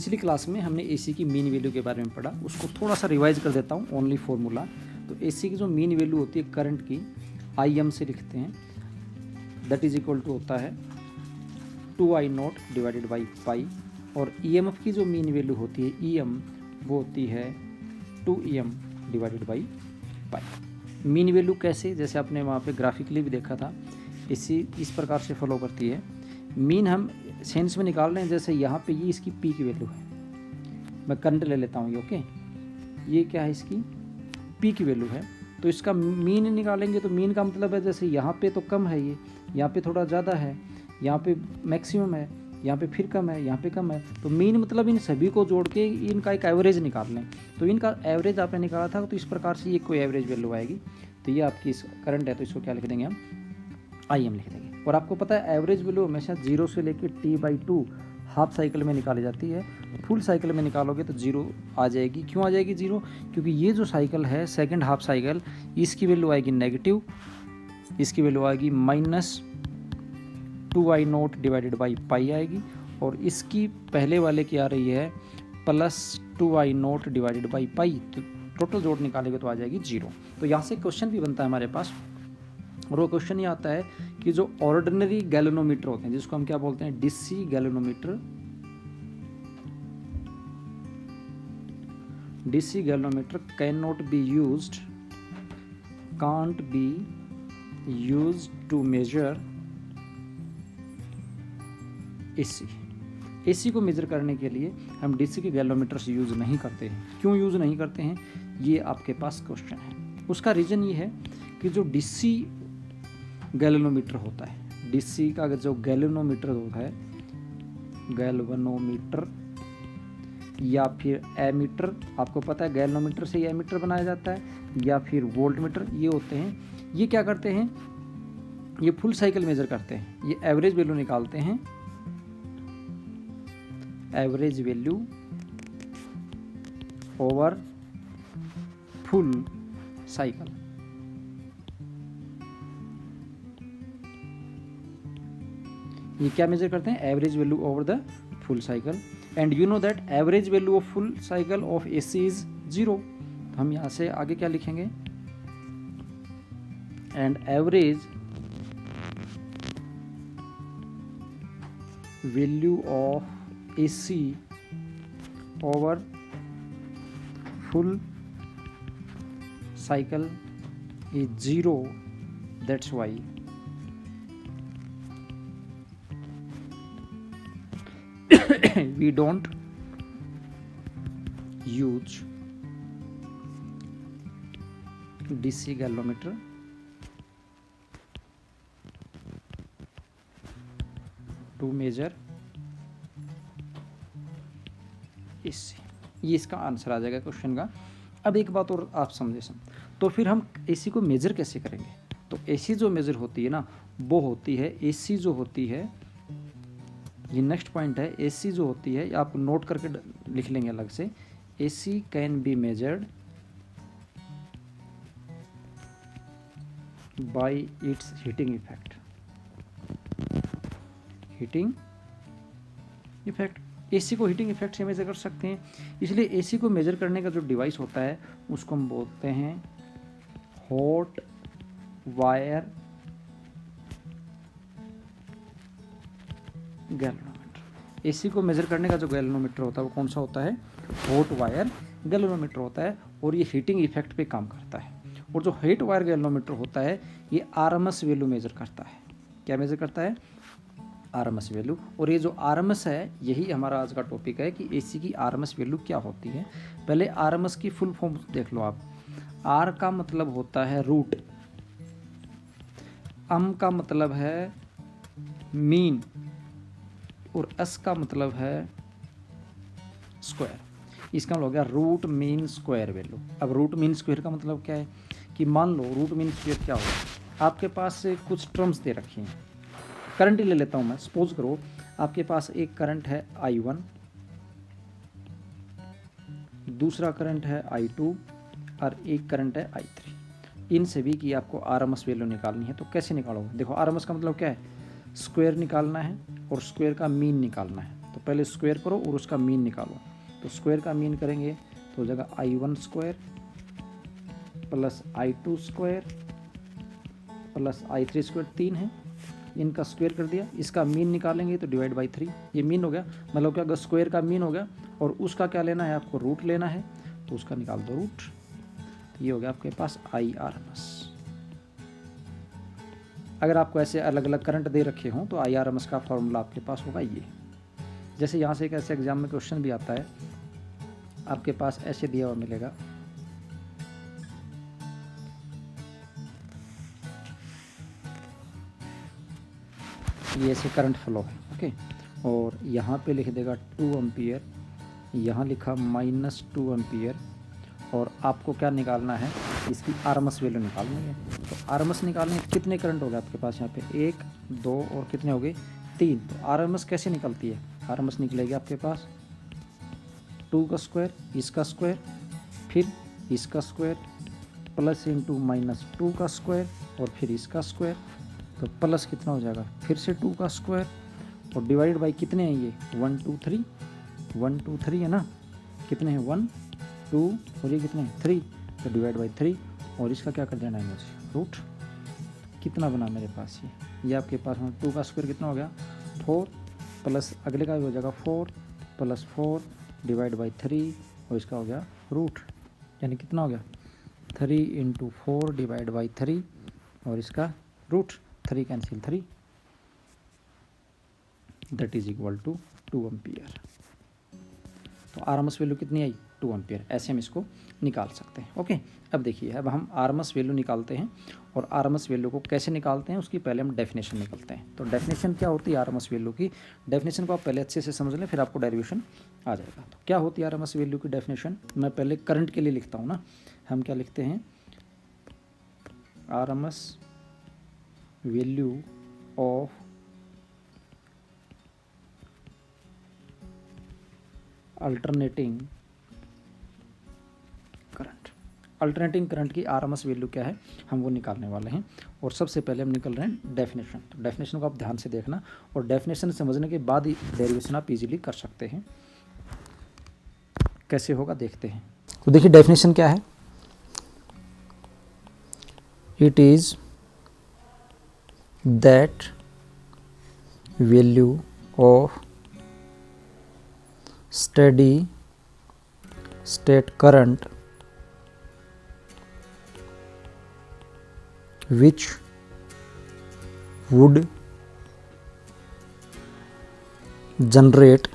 पिछली क्लास में हमने AC की मीन वैल्यू के बारे में पढ़ा, उसको थोड़ा सा रिवाइज कर देता हूँ, ओनली फॉर्मूला। तो AC की जो मीन वैल्यू होती है करंट की, IM से लिखते हैं, दैट इज इक्वल टू होता है 2I0 डिवाइडेड बाई पाई। और EMF की जो मीन वैल्यू होती है EM, वो होती है 2EM divided by pi. Mean value कैसे, जैसे आपने वहाँ पे ग्राफिकली भी देखा था, इस प्रकार से फॉलो करती है। मीन हम सेंस में निकाल रहे हैं, जैसे यहाँ पे ये इसकी पी की वैल्यू है, मैं करंट ले लेता हूँ ये, ओके, ये क्या है, इसकी पी की वैल्यू है। तो इसका मीन निकालेंगे तो मीन का मतलब है जैसे यहाँ पे तो कम है, ये यहाँ पे थोड़ा ज़्यादा है, यहाँ पे मैक्सिमम है, यहाँ पे फिर कम है, यहाँ पे कम है। तो मीन मतलब इन सभी को जोड़ के इनका एक एवरेज निकाल लें। तो इनका एवरेज आपने निकाला था, तो इस प्रकार से ये कोई एवरेज वैल्यू आएगी। तो ये आपकी इस करंट है, तो इसको क्या लिख देंगे हम, IM लिख देंगे। और आपको पता है एवरेज वैल्यू हमेशा 0 से लेकर T/2 हाफ साइकिल में निकाली जाती है। फुल साइकिल में निकालोगे तो 0 आ जाएगी। क्यों आ जाएगी 0? क्योंकि ये जो साइकिल है सेकंड हाफ साइकिल, इसकी वैल्यू आएगी नेगेटिव, इसकी वैल्यू आएगी -2I0 डिवाइडेड बाई पाई आएगी, और इसकी पहले वाले की आ रही है +2I0 डिवाइडेड बाई पाई। तो टोटल जोड़ निकालेंगे तो आ जाएगी 0। तो यहाँ से क्वेश्चन भी बनता है हमारे पास, और वो क्वेश्चन ये आता है कि जो ऑर्डिनरी गैल्वेनोमीटर होते हैं, जिसको हम क्या बोलते हैं, DC galvanometer, DC galvanometer can't be used to measure AC को मेजर करने के लिए हम DC के गैल्वेनोमीटर्स यूज़ नहीं करते हैं। क्यों यूज़ नहीं करते हैं, ये आपके पास क्वेश्चन है। उसका रीज़न ये है कि जो DC गैल्वेनोमीटर होता है, DC का जो गैल्वेनोमीटर होता है, गैल्वेनोमीटर या फिर एमीटर, आपको पता है गैल्वेनोमीटर से एमीटर बनाया जाता है, या फिर वोल्टमीटर, ये होते हैं। ये क्या करते हैं, ये फुल साइकिल मेजर करते हैं। ये एवरेज वैल्यू निकालते हैं, average value over full cycle. ये क्या मेजर करते हैं, average value over the full cycle. And you know that average value of full cycle of AC is 0। तो हम यहाँ से आगे क्या लिखेंगे, and average value of AC over full cycle is 0, that's why we don't use DC galvanometer to measure AC। ये इसका answer आ जाएगा क्वेश्चन का। अब एक बात और आप समझे तो फिर हम AC को मेजर कैसे करेंगे। तो AC जो मेजर होती है ना, वो होती है AC जो होती है, ये नेक्स्ट पॉइंट है, AC जो होती है, आप नोट करके लिख लेंगे अलग से, AC can be measured by it's heating effect. Heating effect, AC को हीटिंग इफेक्ट से मेजर कर सकते हैं। इसलिए AC को मेजर करने का जो डिवाइस होता है उसको हम बोलते हैं हॉट वायर गैल्वेनोमीटर। AC को मेजर करने का जो गैल्वेनोमीटर होता है वो कौन सा होता है, हॉट वायर गैल्वेनोमीटर होता है, और ये हीटिंग इफेक्ट पे काम करता है। और जो हीट वायर गैल्वेनोमीटर होता है ये RMS वैल्यू मेजर करता है। क्या मेजर करता है, RMS वैल्यू। और ये जो RMS है, यही हमारा आज का टॉपिक है कि AC की RMS वैल्यू क्या होती है। पहले RMS की फुल फॉर्म देख लो आप। R का मतलब होता है रूट, M का मतलब है मीन, और S का मतलब है स्क्वायर। इसका मतलब हो गया रूट मीन स्क्वायर वैल्यू। अब रूट मीन स्क्वायर का मतलब क्या है कि मान लो रूट मीन स्क्वायर क्या होगा, आपके पास से कुछ टर्म्स दे रखी हैं। करंट ही ले लेता हूँ मैं, सपोज करो आपके पास एक करंट है I1, दूसरा करंट है I2, और एक करंट है I3। इन सभी की आपको RMS वैल्यू निकालनी है। तो कैसे निकालोगे, देखो RMS का मतलब क्या है, स्क्वायर निकालना है और स्क्वायर का मीन निकालना है। तो पहले स्क्वायर करो और उसका मीन निकालो। तो स्क्वायर का मीन करेंगे तो हो जाएगा I1 square plus I2 square plus I3 square, 3 है, इनका स्क्वायर कर दिया, इसका मीन निकालेंगे तो डिवाइड बाई 3, ये मीन हो गया। मतलब क्या, अगर स्क्वायर का मीन हो गया और उसका क्या लेना है आपको, रूट लेना है, तो उसका निकाल दो रूट। तो ये हो गया आपके पास IRMS। अगर आपको ऐसे अलग अलग करंट दे रखे हों तो IRMS का फॉर्मूला आपके पास होगा ये। जैसे यहाँ से एक ऐसे एग्जाम में क्वेश्चन भी आता है, आपके पास ऐसे दिया हुआ मिलेगा, ये ऐसे करंट फ्लो है, ओके, और यहाँ पे लिख देगा 2 एम्पियर, यहाँ लिखा -2 एम्पियर, और आपको क्या निकालना है, इसकी आरएमएस वैल्यू निकालनी है। तो आरएमएस निकालने कितने करंट हो गए आपके पास यहाँ पे, 1 2 और कितने हो गए 3। तो आरएमएस कैसे निकलती है, आरएमएस निकलेगी आपके पास 2 का स्क्वायर, इसका स्क्वायर, फिर इसका स्क्वायर, प्लस इंटू -2 का स्क्वायर, और फिर इसका स्क्वायर, तो प्लस कितना हो जाएगा, फिर से 2 का स्क्वायर, और डिवाइड बाई कितने हैं ये 1 2 3, 1 2 3 है ना, कितने हैं 1 2 और ये कितने हैं 3, तो डिवाइड बाई 3, और इसका क्या कर देना है मुझे, रूट। कितना बना मेरे पास ये आपके पास 2 का स्क्वायर कितना हो गया 4, प्लस अगले का भी हो जाएगा 4 प्लस 4 डिवाइड बाई 3, और इसका हो गया रूट, यानी कितना हो गया 3 इंटू 4 डिवाइड बाई 3, और इसका root, 3 cancel 3, that is equal to 2 ampere. तो आरएमएस वैल्यू कितनी आई 2 एम्पियर, ऐसे हम इसको निकाल सकते हैं। ओके, अब देखिए, अब हम आरएमएस वैल्यू निकालते हैं, और आरएमएस वैल्यू को कैसे निकालते हैं उसकी पहले हम डेफिनेशन निकालते हैं। तो डेफिनेशन क्या होती है आरएमएस वैल्यू की, डेफिनेशन को आप पहले अच्छे से समझ लें, फिर आपको डेरिवेशन आ जाएगा। तो क्या होती है आरएमएस वैल्यू की डेफिनेशन, मैं पहले करंट के लिए लिखता हूँ ना, हम क्या लिखते हैं, RMS value of alternating current. Alternating current की आरएमएस वैल्यू क्या है, हम वो निकालने वाले हैं। और सबसे पहले हम निकल रहे हैं डेफिनेशन। तो डेफिनेशन को आप ध्यान से देखना, और डेफिनेशन समझने के बाद ही डेरिवेशन आप इजीली कर सकते हैं। कैसे होगा देखते हैं। तो देखिए डेफिनेशन क्या है, it is that value of steady state current which would generate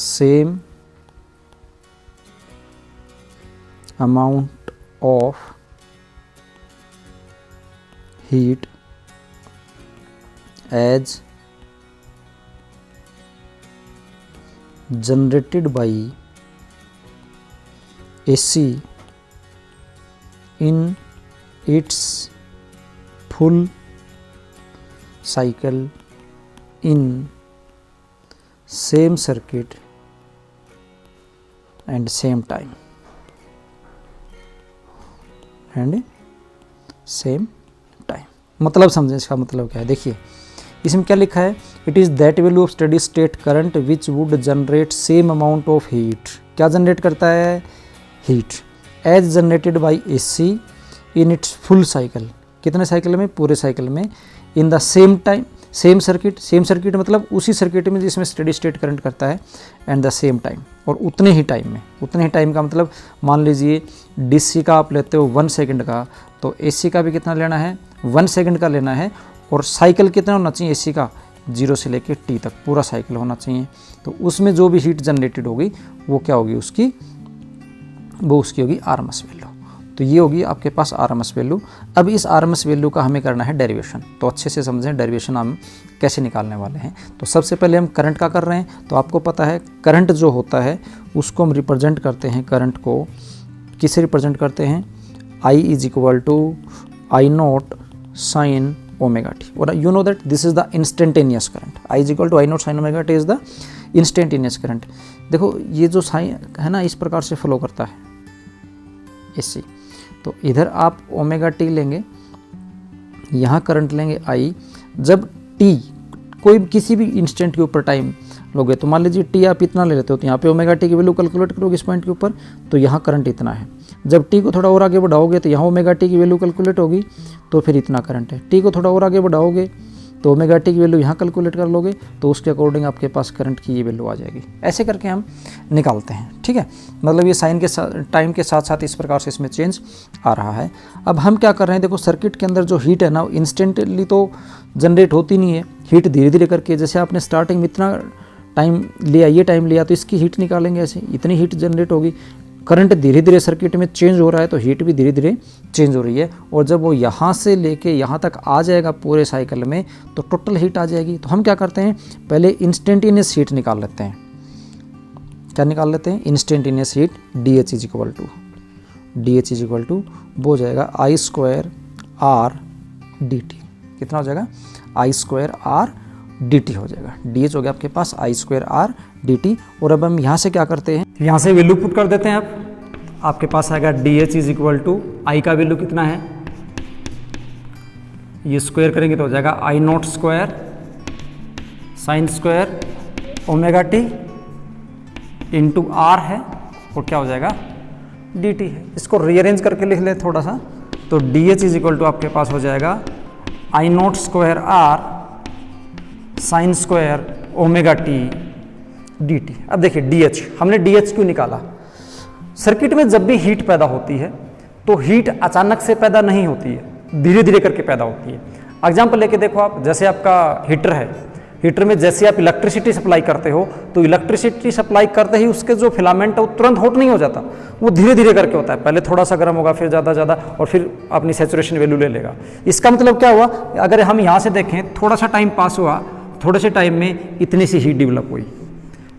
same amount of heat as generated by AC in its full cycle in same circuit and same time मतलब समझें इसका मतलब क्या है। देखिए इसमें क्या लिखा है, it is that value of steady state current which would generate same amount of heat. क्या जनरेट करता है, heat, as generated by AC in its full cycle. कितने साइकिल में, पूरे साइकिल में, in the same time, same circuit, same circuit मतलब उसी circuit में जिसमें स्टेडी स्टेट करंट करता है, एंड द सेम टाइम, और उतने ही टाइम में। उतने ही टाइम का मतलब मान लीजिए DC का आप लेते हो 1 सेकंड का, तो AC का भी कितना लेना है, 1 सेकंड का लेना है। और साइकिल कितना होना चाहिए AC का, 0 से लेकर T तक पूरा साइकिल होना चाहिए। तो उसमें जो भी हीट जनरेटेड होगी वो क्या होगी, उसकी होगी आरएमएस वैल्यू। तो ये होगी आपके पास आरएमएस वैल्यू। अब इस आरएमएस वैल्यू का हमें करना है डेरिवेशन। तो अच्छे से समझें डेरिवेशन हम कैसे निकालने वाले हैं। तो सबसे पहले हम करंट का कर रहे हैं। तो आपको पता है करंट जो होता है उसको हम रिप्रेजेंट करते हैं, करंट को किसे रिप्रेजेंट करते हैं, I is equal to I0 sine omega T. और you know that this is the instantaneous current, I is equal to I0 sine omega T is the instantaneous current. देखो ये जो साइन है ना, इस प्रकार से फ्लो करता है AC। तो इधर आप ओमेगा टी लेंगे, यहाँ करंट लेंगे I। जब T कोई किसी भी इंस्टेंट के ऊपर टाइम लोगे तो मान लीजिए टी आप इतना ले लेते हो, तो यहाँ पे ओमेगा टी की वैल्यू कैलकुलेट करोगे इस पॉइंट के ऊपर, तो यहाँ करंट इतना है। जब टी को थोड़ा और आगे बढ़ाओगे तो यहाँ ओमेगा टी की वैल्यू कैलकुलेट होगी, तो फिर इतना करंट है। टी को थोड़ा और आगे बढ़ाओगे तो ओमेगा टी की वैल्यू यहाँ कैलकुलेट कर लोगे, तो उसके अकॉर्डिंग आपके पास करंट की ये वैल्यू आ जाएगी। ऐसे करके हम निकालते हैं, ठीक है। मतलब ये साइन के टाइम के साथ साथ इस प्रकार से इसमें चेंज आ रहा है। अब हम क्या कर रहे हैं, देखो सर्किट के अंदर जो हीट है ना, इंस्टेंटली तो जनरेट होती नहीं है, हीट धीरे धीरे करके, जैसे आपने स्टार्टिंग में इतना टाइम लिया, ये टाइम लिया, तो इसकी हीट निकालेंगे, ऐसे इतनी हीट जनरेट होगी। करंट धीरे धीरे सर्किट में चेंज हो रहा है, तो हीट भी धीरे धीरे चेंज हो रही है, और जब वो यहाँ से लेके यहाँ तक आ जाएगा पूरे साइकिल में, तो टोटल हीट आ जाएगी। तो हम क्या करते हैं, पहले इंस्टेंटेनियस हीट निकाल लेते हैं। क्या निकाल लेते हैं, instantaneous heat, DH is equal to वो हो जाएगा I² RdT। कितना हो जाएगा, I² RdT हो जाएगा। DH हो गया आपके पास I² RdT। और अब हम यहाँ से क्या करते हैं, यहाँ से वैल्यू पुट कर देते हैं। आपके पास आएगा DH is equal to, I का वैल्यू कितना है, ये स्क्वायर करेंगे तो हो जाएगा I0² sin² omega T into R है, और क्या हो जाएगा, DT है। इसको रीअरेंज करके लिख ले थोड़ा सा, तो DH इज इक्वल टू आपके पास हो जाएगा I0² R sin² omega T DT। अब देखिए DH, हमने DH क्यों निकाला, सर्किट में जब भी हीट पैदा होती है तो हीट अचानक से पैदा नहीं होती है, धीरे धीरे करके पैदा होती है। एग्जाम्पल लेके देखो आप, जैसे आपका हीटर है, हीटर में जैसे आप इलेक्ट्रिसिटी सप्लाई करते हो, तो इलेक्ट्रिसिटी सप्लाई करते ही उसके जो फिलामेंट है वो तुरंत हॉट नहीं हो जाता, वो धीरे धीरे करके होता है। पहले थोड़ा सा गर्म होगा, फिर ज़्यादा और फिर अपनी सैचुरेशन वैल्यू ले लेगा। इसका मतलब क्या हुआ, अगर हम यहाँ से देखें, थोड़ा सा टाइम पास हुआ, थोड़े से टाइम में इतनी सी हीट डेवलप हुई,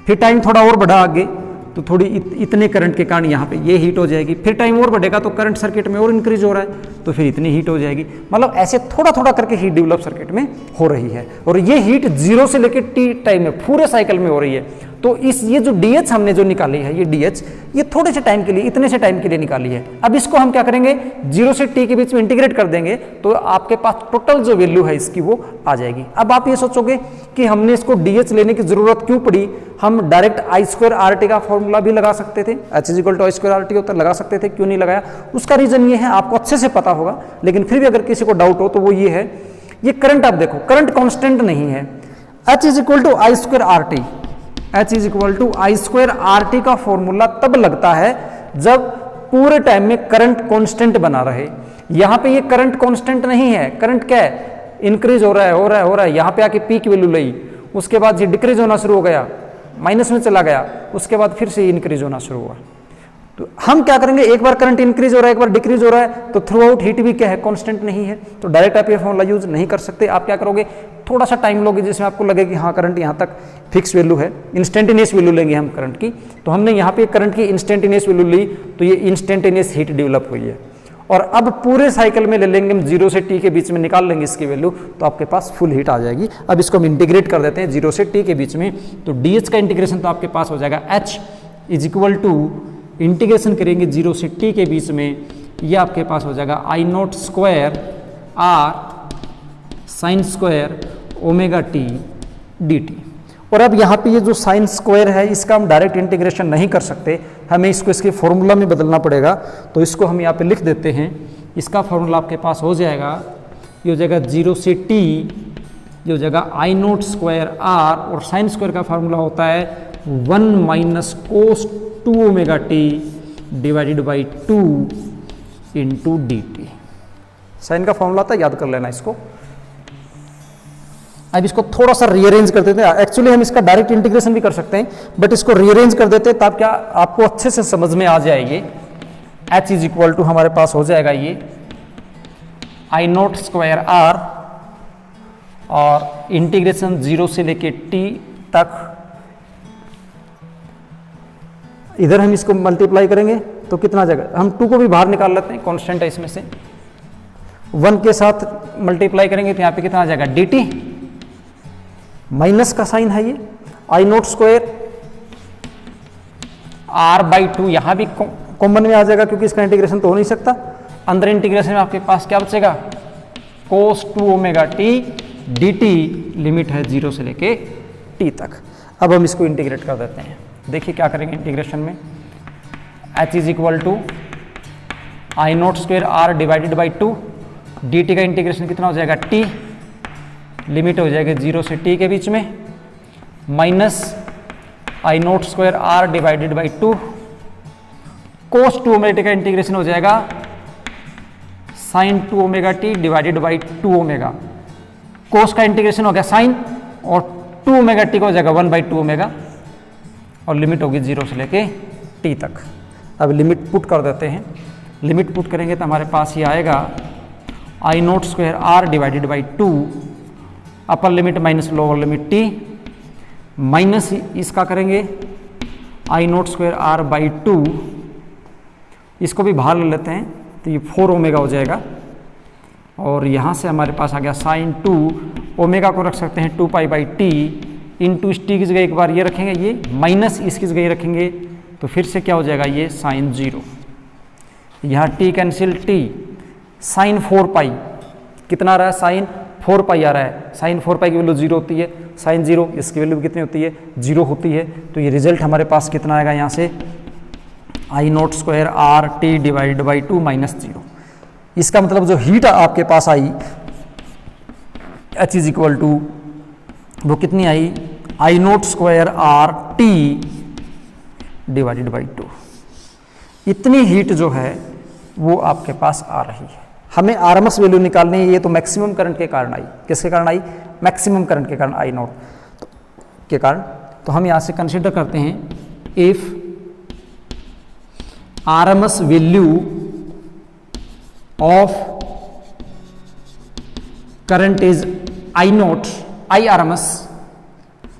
फिर टाइम थोड़ा और बढ़ा आगे, तो थोड़ी इतने करंट के कारण यहाँ पे ये हीट हो जाएगी, फिर टाइम और बढ़ेगा तो करंट सर्किट में और इंक्रीज हो रहा है, तो फिर इतनी हीट हो जाएगी। मतलब ऐसे थोड़ा थोड़ा करके हीट डेवलप सर्किट में हो रही है, और ये हीट 0 से लेकर T टाइम में पूरे साइकिल में हो रही है। तो ये जो DH हमने जो निकाली है, ये DH ये थोड़े से टाइम के लिए, इतने से टाइम के लिए निकाली है। अब इसको हम क्या करेंगे, 0 से T के बीच में इंटीग्रेट कर देंगे, तो आपके पास टोटल जो वैल्यू है इसकी वो आ जाएगी। अब आप ये सोचोगे कि हमने इसको DH लेने की जरूरत क्यों पड़ी, हम डायरेक्ट I² RT का फॉर्मूला भी लगा सकते थे, H is equal to I² RT होता लगा सकते थे, क्यों नहीं लगाया। उसका रीजन ये है, आपको अच्छे से पता होगा, लेकिन फिर भी अगर किसी को डाउट हो तो वो ये है, ये करंट आप देखो, करंट कांस्टेंट नहीं है। H is equal to I² RT, H is equal to I² RT का फॉर्मूला तब लगता है जब पूरे टाइम में करंट कांस्टेंट बना रहे। यहाँ पे ये करंट कांस्टेंट नहीं है, करंट क्या है, इंक्रीज हो रहा है। यहाँ पे आके पीक वैल्यू ली, उसके बाद ये डिक्रीज होना शुरू हो गया, माइनस में चला गया, उसके बाद फिर से इंक्रीज होना शुरू हुआ। तो हम क्या करेंगे, एक बार करंट इंक्रीज हो रहा है, एक बार डिक्रीज हो रहा है, तो थ्रू आउट हीट भी क्या है, कांस्टेंट नहीं है, तो डायरेक्ट आप ये फॉर्मूला यूज नहीं कर सकते। आप क्या करोगे, थोड़ा सा टाइम लोगे जिसमें आपको लगे कि हाँ करंट यहाँ तक फिक्स वैल्यू है, इंस्टेंटेनियस वैल्यू लेंगे हम करंट की। तो हमने यहाँ पे करंट की इंस्टेंटेनियस वैल्यू ली, तो ये इंस्टेंटेनियस हीट डेवलप हुई है। और अब पूरे साइकिल में ले लेंगे हम, 0 से T के बीच में निकाल लेंगे इसकी वैल्यू, तो आपके पास फुल हीट आ जाएगी। अब इसको हम इंटीग्रेट कर देते हैं 0 से T के बीच में, तो DH का इंटीग्रेशन तो आपके पास हो जाएगा H is equal to, integration करेंगे 0 से T के बीच में, ये आपके पास हो जाएगा I0² R sin² omega T DT। और अब यहाँ पे ये जो sin² है, इसका हम डायरेक्ट इंटीग्रेशन नहीं कर सकते, हमें इसको इसके फॉर्मूला में बदलना पड़ेगा। तो इसको हम यहाँ पे लिख देते हैं, इसका फॉर्मूला आपके पास हो जाएगा, ये हो जाएगा 0 से T, ये हो जाएगा I0² R, और sin² का फॉर्मूला होता है 1 minus cos 2 omega T divided by 2 into DT। Sine का फॉर्मूला था, याद कर लेना इसको। अब इसको थोड़ा सा रीअरेंज कर देते हैं, एक्चुअली हम इसका डायरेक्ट इंटीग्रेशन भी कर सकते हैं, बट इसको रीअरेंज कर देते हैं तब क्या आपको अच्छे से समझ में आ जाएगी। H इज इक्वल टू हमारे पास हो जाएगा ये I0² R, और इंटीग्रेशन 0 से लेके T तक, इधर हम इसको मल्टीप्लाई करेंगे तो कितना आ जाएगा, हम 2 को भी बाहर निकाल लेते हैं, कांस्टेंट है इसमें से, 1 के साथ मल्टीप्लाई करेंगे तो यहाँ पे कितना आ जाएगा DT, माइनस का साइन है ये, I0² R/2, यहां भी कॉमन में आ जाएगा क्योंकि इसका इंटीग्रेशन तो हो नहीं सकता। अंदर इंटीग्रेशन में आपके पास क्या बचेगा, cos 2 omega T D T limit है 0 से लेके t तक। अब हम इसको इंटीग्रेट कर देते हैं। देखिए क्या करेंगे इंटीग्रेशन में, h is equal to I naught square R divided by 2, D T का इंटीग्रेशन कितना हो जाएगा t, लिमिट हो जाएगी 0 से t के बीच में, minus I naught square R divided by 2, cos 2 omega T का इंटीग्रेशन हो जाएगा sine 2 omega T divided by 2 omega, cos का इंटीग्रेशन हो गया साइन, और 2 ओमेगा टी का हो जाएगा 1/2 ओमेगा, और लिमिट होगी 0 से लेके t तक। अब लिमिट पुट कर देते हैं, लिमिट पुट करेंगे तो हमारे पास ये आएगा I naught square R divided by 2, upper limit minus lower limit t, minus इसका करेंगे I naught square R by 2, इसको भी बाहर ले लेते हैं तो ये 4 ओमेगा हो जाएगा, और यहाँ से हमारे पास आ गया साइन 2 ओमेगा को रख सकते हैं 2 पाई बाई टी, इंटू इस टी की जगह एक बार ये रखेंगे, ये माइनस इसकी जगह रखेंगे तो फिर से क्या हो जाएगा ये साइन 0, यहाँ टी कैंसिल टी, साइन 4 पाई कितना आ रहा है साइन 4 पाई आ रहा है, साइन 4 पाई की वैल्यू 0 होती है, साइन 0 इसकी वैल्यू कितनी होती है 0 होती है, तो ये रिजल्ट हमारे पास कितना आएगा यहाँ से I naught square R T divided by 2 minus 0। इसका मतलब जो हीट आपके पास I H is equal to वो कितनी I I naught square R T divided by 2, इतनी हीट जो है वो आपके पास आ रही है। हमें आरएमएस वैल्यू निकालनी है, ये तो मैक्सिमम करंट के कारण आई, किसके कारण आई मैक्सिमम करंट के कारण आई नोट के कारण। तो हम यहाँ से कंसिडर करते हैं if RMS value of current is I note I RMS,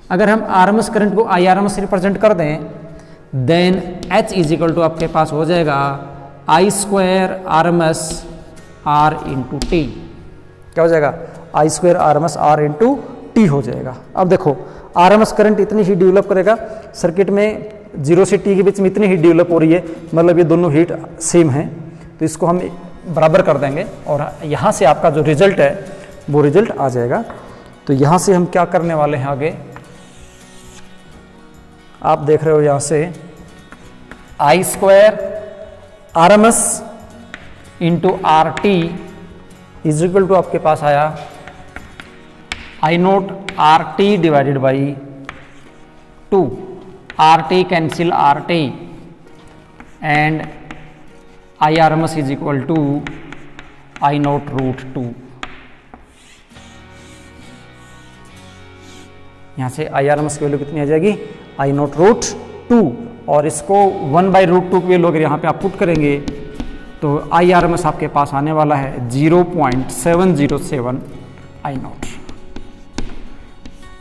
अगर हम आरएमएस करंट को आई आरएमएस से रिप्रेजेंट कर दें then H is equal to आपके पास हो जाएगा I square R M S R into T, क्या हो जाएगा I square R M S R into T हो जाएगा। अब देखो आर एम एस करंट इतनी हीट डेवलप करेगा, सर्किट में 0 से t के बीच में इतनी हीट डेवलप हो रही है, मतलब ये दोनों हीट सेम है, तो इसको हम बराबर कर देंगे और यहाँ से आपका जो रिजल्ट है वो रिजल्ट आ जाएगा। तो यहाँ से हम क्या करने वाले हैं आगे, आप देख रहे हो यहाँ से I square R M S into R T is equal to आपके पास आया I naught R T divided by 2, R T cancel R T and I R M S is equal to I naught root 2। यहाँ से I R M S की value कितनी आ जाएगी आई naught root 2, और इसको 1/√2 की वैल्यू अगर यहाँ पे आप पुट करेंगे तो आई आर एम एस आपके पास आने वाला है 0.707 आई नोट।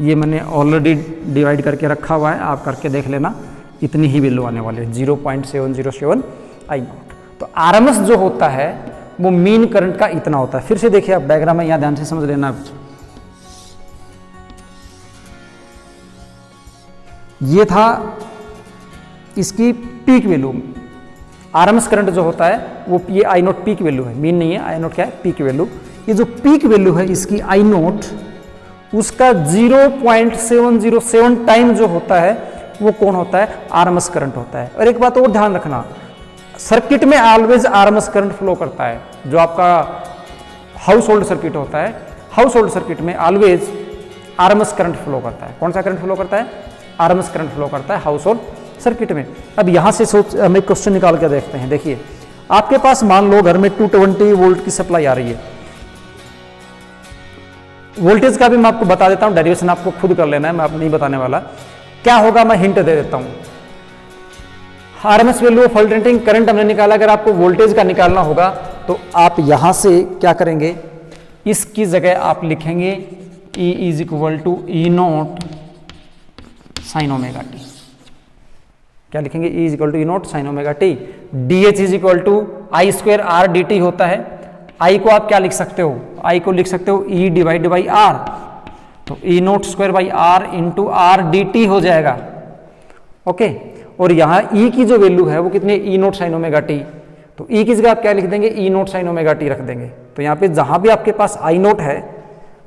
ये मैंने ऑलरेडी डिवाइड करके रखा हुआ है, आप करके देख लेना, इतनी ही वैल्यू आने वाली है 0.707 आई नोट। तो आर एम एस जो होता है वो मीन करंट का इतना होता है। फिर से देखिए आप डायग्राम में यहाँ ध्यान से समझ लेना, ये था इसकी पीक वैल्यू, आरएमएस करंट जो होता है वो ये आई नोट पीक वैल्यू है, मीन नहीं है, आई नोट क्या है पीक वैल्यू। ये जो पीक वैल्यू है इसकी आई नोट, उसका 0.707 टाइम जो होता है वो कौन होता है आरएमएस करंट होता है। और एक बात और ध्यान रखना, सर्किट में ऑलवेज आरएमएस करंट फ्लो करता है। जो आपका हाउस होल्ड सर्किट होता है, हाउस होल्ड सर्किट में ऑलवेज आरएमएस करंट फ्लो करता है। कौन सा करंट फ्लो करता है आरएमएस करंट फ्लो करता है हाउस होल्ड सर्किट में। अब यहां से हम एक क्वेश्चन निकाल के देखते हैं। देखिए आपके पास मान लो घर में 220 वोल्ट की सप्लाई आ रही है, वोल्टेज का भी मैं आपको बता देता हूं, डेरिवेशन आपको खुद कर लेना है, मैं आपको नहीं बताने वाला। क्या होगा मैं हिंट दे देता हूं। RMS value of alternating current हमने निकाला, अगर आपको वोल्टेज का निकालना होगा तो आप यहां से क्या करेंगे, इसकी जगह आप लिखेंगे E is equal to E naught sine omega T. क्या लिखेंगे E is equal to E naught sine omega T. D H is equal to I square R D T होता है। आई को आप क्या लिख सकते हो, आई को लिख सकते हो E डिवाइड बाई आर, तो E naught square by R into R D T हो जाएगा। ओके, और यहाँ E की जो वैल्यू है वो कितनी है, ई नोट साइन ओमेगा टी, तो E की जगह आप क्या लिख देंगे, ई नोट साइन ओमेगा टी रख देंगे। तो यहाँ पे जहां भी आपके पास आई नोट है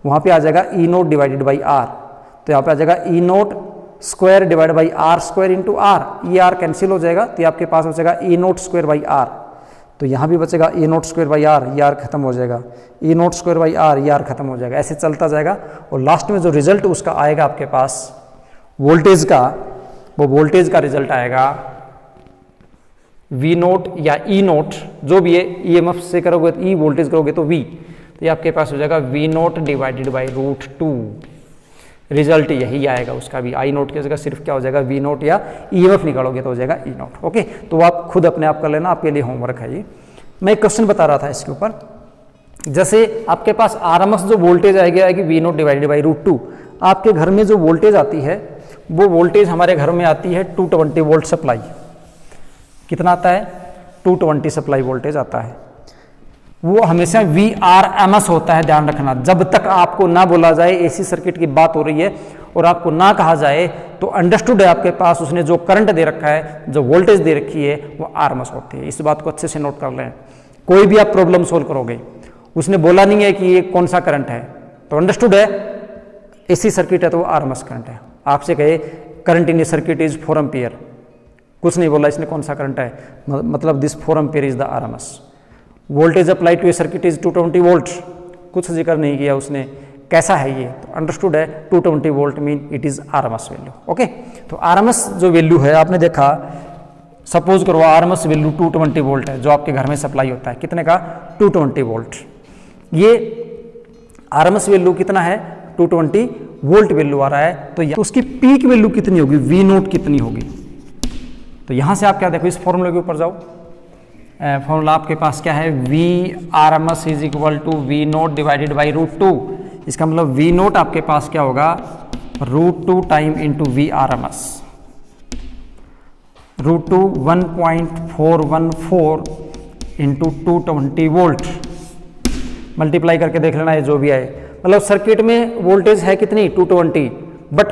वहाँ पे आ जाएगा E naught divided by R, तो यहाँ पे आ जाएगा E naught square divide by R square into R, ये आर कैंसिल हो जाएगा, तो आपके पास बचेगा E naught square by R, तो यहाँ भी बचेगा E naught square by R, ये आर खत्म हो जाएगा, E naught square by R, ये आर खत्म हो जाएगा, ऐसे चलता जाएगा और लास्ट में जो रिजल्ट उसका आएगा आपके पास वोल्टेज का, वो वोल्टेज का रिजल्ट आएगा वी नोट या ई नोट, जो भी है ई एम एफ से करोगे तो ई, वोल्टेज करोगे तो वी, तो ये आपके पास हो जाएगा V naught divided by root 2, result यही आएगा उसका भी। आई नोट की जगह सिर्फ क्या हो जाएगा वी नोट या ई एम एफ निकालोगे तो हो जाएगा ई नोट। ओके, तो आप खुद अपने आप कर लेना, आपके लिए होमवर्क है ये। मैं एक क्वेश्चन बता रहा था इसके ऊपर, जैसे आपके पास आरएमएस जो वोल्टेज आएगी V naught divided by root 2, आपके घर में जो वोल्टेज आती है वो वोल्टेज हमारे घर में आती है 220 वोल्ट सप्लाई। कितना आता है? 220 सप्लाई वोल्टेज आता है। वो हमेशा VRMS होता है, ध्यान रखना। जब तक आपको ना बोला जाए एसी सर्किट की बात हो रही है और आपको ना कहा जाए तो अंडरस्टूड है आपके पास उसने जो करंट दे रखा है, जो वोल्टेज दे रखी है वो RMS होती है। इस बात को अच्छे से नोट कर लें। कोई भी आप प्रॉब्लम सोल्व करोगे, उसने बोला नहीं है कि ये कौन सा करंट है, तो अंडरस्टूड है एसी सर्किट है तो वो RMS करंट है। आपसे कहे current in a circuit is 4 ampere, कुछ नहीं बोला इसने कौन सा करंट है, मतलब this 4 ampere is the RMS। Voltage apply to a circuit is 220 volt, कुछ जिक्र नहीं किया उसने, कैसा है ये, तो अंडरस्टूड है 220 volt mean it is RMS value. Okay, तो RMS जो वैल्यू है आपने देखा, सपोज करो RMS वैल्यू 220 वोल्ट है जो आपके घर में सप्लाई होता है, कितने का? 220 वोल्ट। ये RMS वैल्यू कितना है? 220 वोल्ट वैल्यू आ रहा है, तो उसकी पीक वैल्यू कितनी होगी? वी नोट कितनी होगी? तो यहां से आप क्या देखो, इस फॉर्मूले के ऊपर जाओ। फॉर्मूला आपके पास क्या है? VRMS is equal to V naught divided by root 2। इसका मतलब वी नोट आपके पास क्या होगा? Root 2 time into VRMS। Root 2 1.414 into 220 volt, multiply करके देख लेना है जो भी आए। मतलब सर्किट में वोल्टेज है कितनी? 220, बट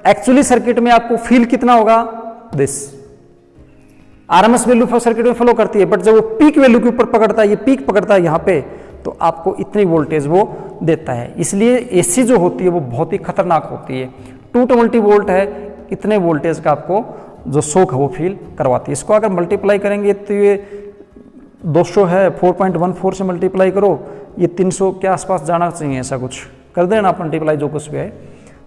एक्चुअली सर्किट में आपको फील कितना होगा? दिस RMS वैल्यू सर्किट में फ्लो करती है, बट जब वो पीक वैल्यू के ऊपर पकड़ता है, ये पीक पकड़ता है यहाँ पे, तो आपको इतनी वोल्टेज वो देता है। इसलिए एसी जो होती है वो बहुत ही खतरनाक होती है। 220 वोल्ट है, इतने वोल्टेज का आपको जो शॉक है वो फील करवाती है। इसको अगर मल्टीप्लाई करेंगे तो ये 200 है, 4.14 से मल्टीप्लाई करो, ये 300 के आसपास जाना चाहिए, ऐसा कुछ कर देना आप मल्टीप्लाई जो कुछ भी है।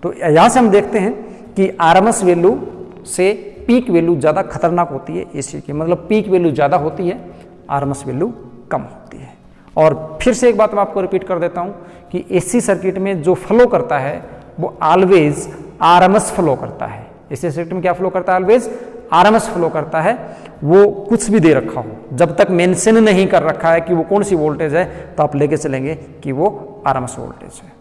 तो यहाँ से हम देखते हैं कि RMS वैल्यू से पीक वैल्यू ज़्यादा खतरनाक होती है एसी की, मतलब पीक वैल्यू ज़्यादा होती है, RMS वैल्यू कम होती है। और फिर से एक बात मैं आपको रिपीट कर देता हूँ कि एसी सर्किट में जो फ्लो करता है वो ऑलवेज RMS फ्लो करता है। एसी सर्किट में क्या फ्लो करता है? ऑलवेज RMS फ्लो करता है। वो कुछ भी दे रखा हो, जब तक मेंशन नहीं कर रखा है कि वो कौन सी वोल्टेज है, तो आप लेके चलेंगे कि वो RMS वोल्टेज है।